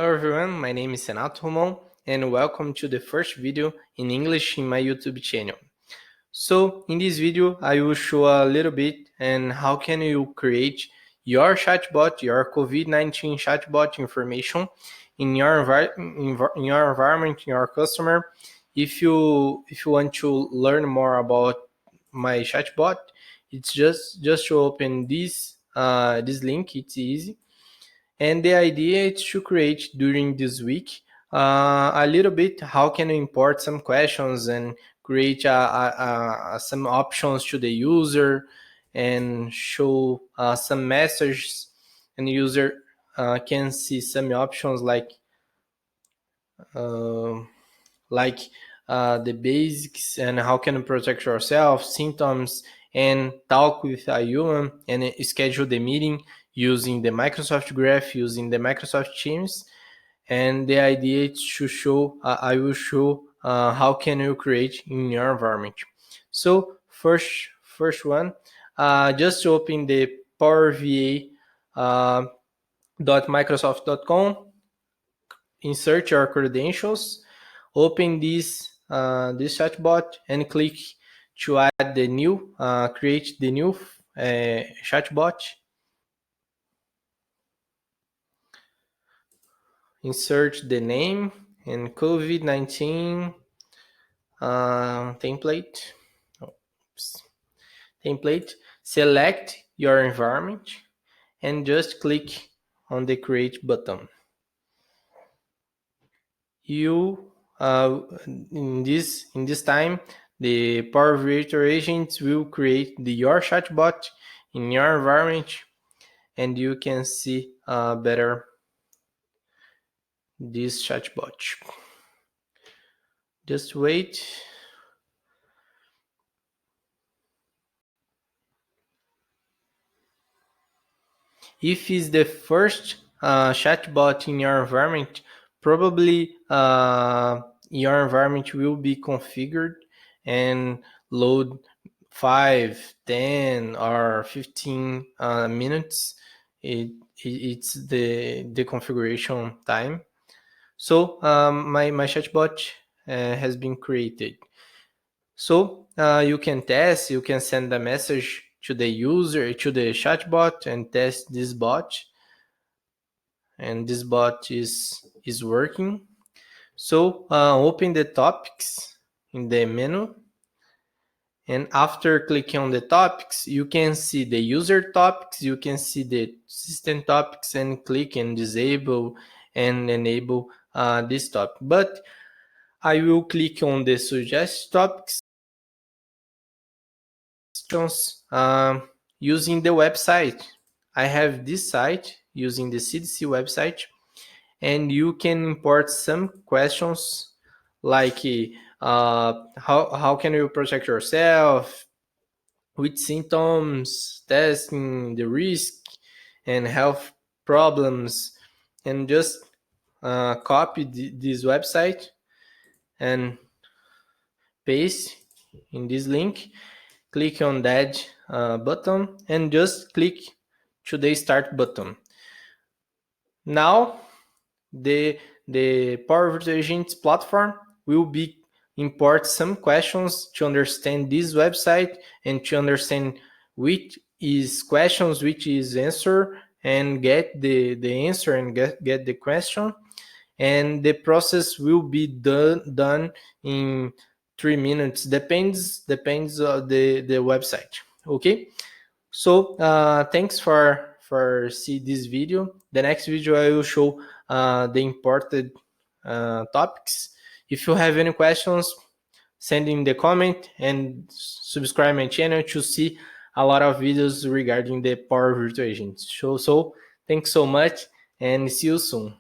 Hello everyone, my name is Renato Romão and welcome to the first video in English in my YouTube channel. So in this video I will show a little bit and how can you create your chatbot, your COVID-19 chatbot information in your environment, in your customer. If you want to learn more about my chatbot, it's just to open this link. It's easy. And the idea is to create during this week a little bit how can you import some questions and create some options to the user and show some messages, and the user can see some options uh, like the basics and how can you protect yourself, symptoms, and talk with a human and schedule the meeting using the Microsoft Graph, using the Microsoft Teams. And the idea is to show, I will show how can you create in your environment. So first one, just open the powerva.microsoft.com, insert your credentials, open this chatbot and click to add the new, create the new chatbot. Insert the name and COVID-19 template. Template. Select your environment and just click on the create button. You in this time, the Power Virtual Agents will create your chatbot in your environment, and you can see better this chatbot. Just wait. If it's the first chatbot in your environment, probably your environment will be configured and load 5, 10, or 15 minutes. It's the configuration time. So my chatbot has been created. So you can test, you can send a message to the user, to the chatbot, and test this bot. And this bot is working. So open the topics in the menu. And after clicking on the topics, you can see the user topics, you can see the system topics, and click and disable and enable this topic. But I will click on the suggest topics using the website. I have this site using the CDC website, and you can import some questions like how can you protect yourself, with symptoms, testing, the risk, and health problems, and just copy this website and paste in this link. Click on that button and just click to the start button. Now the Power Virtual Agents platform will be import some questions to understand this website and to understand which is questions, which is answer, and get the answer and get the question. And the process will be done in 3 minutes. Depends on the website. Okay. So thanks for see this video. The next video I will show the imported topics. If you have any questions, send in the comment and subscribe my channel to see a lot of videos regarding the Power Virtual Agents. So thanks so much and see you soon.